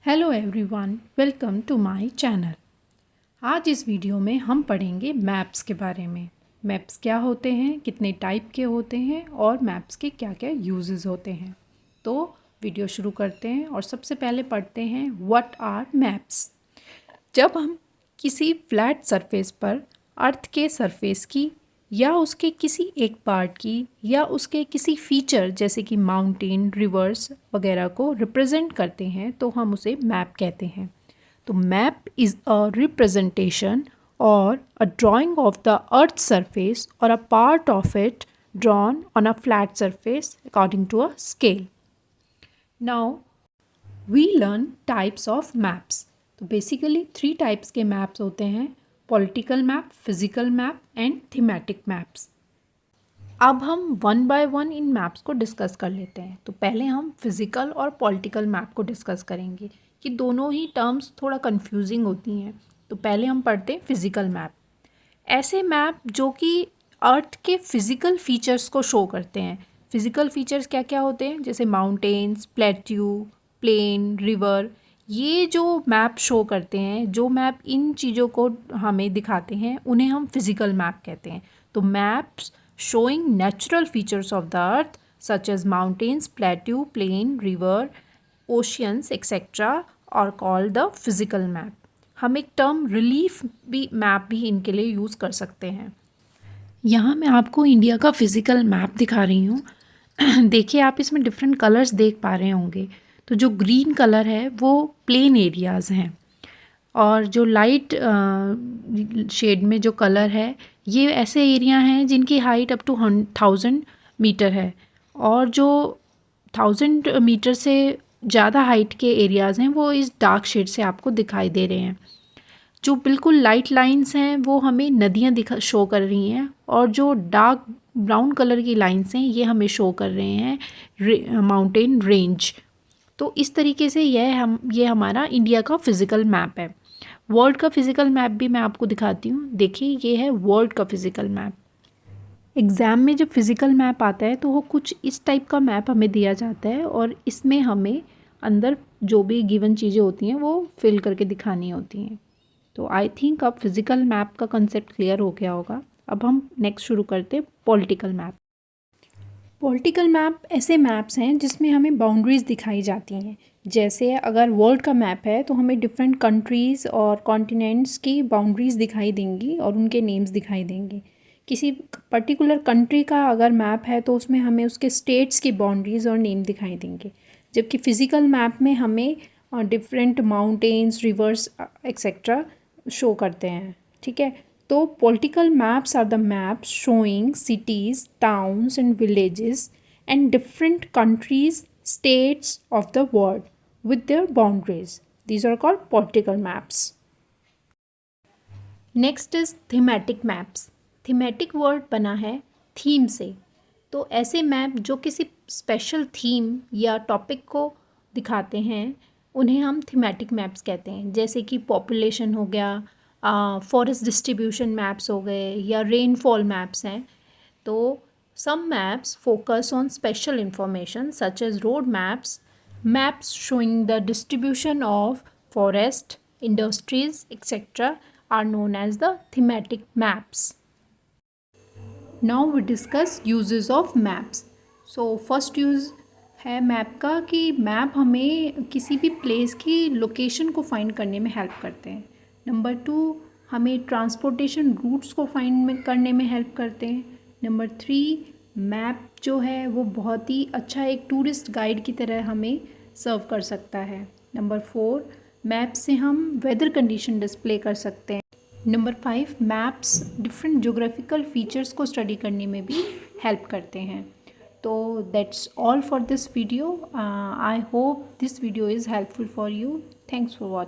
Hello everyone, welcome to my channel. आज इस video में हम पढ़ेंगे मैप्स के बारे में। मैप्स क्या होते हैं, कितने टाइप के होते हैं और मैप्स के क्या क्या यूजेस होते हैं। तो वीडियो शुरू करते हैं और सबसे पहले पढ़ते हैं व्हाट आर मैप्स। जब हम किसी फ्लैट सरफेस पर अर्थ के सरफेस की या उसके किसी एक पार्ट की या उसके किसी फीचर जैसे कि माउंटेन, रिवर्स वगैरह को रिप्रेजेंट करते हैं तो हम उसे मैप कहते हैं। तो map is a representation or a drawing of the earth surface or a part of it drawn on a flat surface according to a scale. Now we learn types of maps. तो basically 3 types के maps होते हैं: political map, physical map and thematic maps. अब हम one by one इन maps को discuss कर लेते हैं। तो पहले हम फिजिकल और पॉलिटिकल मैप को डिस्कस करेंगे कि दोनों ही टर्म्स थोड़ा कंफ्यूजिंग होती हैं। तो पहले हम पढ़ते हैं फिजिकल मैप। ऐसे मैप जो कि अर्थ के फिजिकल फीचर्स को शो करते हैं। फिजिकल फीचर्स क्या क्या होते हैं, जैसे माउंटेन्स, प्लेट्यू, प्लेन, रिवर। ये जो मैप शो करते हैं, जो मैप इन चीज़ों को हमें दिखाते हैं, उन्हें हम फिजिकल मैप कहते हैं। तो maps showing natural features of the earth such as mountains, plateau, plain, river, oceans, etc. are called the physical map. हम एक टर्म रिलीफ भी मैप भी इनके लिए यूज़ कर सकते हैं। यहाँ मैं आपको इंडिया का फिज़िकल मैप दिखा रही हूँ। देखिए, आप इसमें डिफरेंट कलर्स देख पा रहे होंगे। तो जो ग्रीन कलर है वो प्लेन एरियाज़ हैं और जो लाइट शेड में जो कलर है ये ऐसे एरिया हैं जिनकी हाइट अप टू 1000 मीटर है। और जो 1000 मीटर से ज़्यादा हाइट के एरियाज़ हैं वो इस डार्क शेड से आपको दिखाई दे रहे हैं। जो बिल्कुल लाइट लाइंस हैं वो हमें नदियाँ शो कर रही हैं और जो डार्क ब्राउन कलर की लाइंस हैं ये हमें शो कर रहे हैं माउंटेन रेंज। तो इस तरीके से ये हमारा इंडिया का फिज़िकल मैप है। वर्ल्ड का फिज़िकल मैप भी मैं आपको दिखाती हूँ। देखिए, ये है वर्ल्ड का फिज़िकल मैप। एग्ज़ाम में जब फिज़िकल मैप आता है तो वो कुछ इस टाइप का मैप हमें दिया जाता है और इसमें हमें अंदर जो भी गिवन चीज़ें होती हैं वो फिल करके दिखानी होती हैं। तो आई थिंक अब फिज़िकल मैप का कंसेप्ट क्लियर हो गया होगा। अब हम नेक्स्ट शुरू करते हैं पॉलिटिकल मैप। पॉलिटिकल मैप ऐसे मैप्स हैं जिसमें हमें बाउंड्रीज़ दिखाई जाती हैं। जैसे अगर वर्ल्ड का मैप है तो हमें डिफरेंट कंट्रीज़ और कॉन्टिनेंट्स की बाउंड्रीज़ दिखाई देंगी और उनके नेम्स दिखाई देंगे। किसी पर्टिकुलर कंट्री का अगर मैप है तो उसमें हमें उसके स्टेट्स की बाउंड्रीज़ और नेम दिखाई देंगे। जबकि फ़िज़िकल मैप में हमें different mountains, reverse etcetera show करते हैं। ठीक है, तो political maps are the maps showing cities, towns and villages and different countries, states of the world with their boundaries. These are called political maps. Next is thematic maps. Thematic word बना है theme से। तो ऐसे map जो किसी special theme या topic को दिखाते हैं उन्हें हम थीमेटिक मैप्स कहते हैं। जैसे कि पॉपुलेशन हो गया, फॉरेस्ट डिस्ट्रीब्यूशन मैप्स हो गए या रेनफॉल मैप्स हैं। तो some maps focus on special information such as road maps, maps showing the distribution of forest, industries etcetera are known as the thematic maps. Now we discuss uses of maps. So first use है map का कि map हमें किसी भी place की location को find करने में हेल्प करते हैं। नंबर 2, हमें ट्रांसपोर्टेशन रूट्स को फाइंड करने में हेल्प करते हैं। नंबर 3, मैप जो है वो बहुत ही अच्छा एक टूरिस्ट गाइड की तरह हमें सर्व कर सकता है। नंबर 4, मैप से हम वेदर कंडीशन डिस्प्ले कर सकते हैं। Number 5, maps different geographical features को स्टडी करने में भी हेल्प करते हैं। तो that's all for this video. I hope this video is helpful for you. Thanks for watching.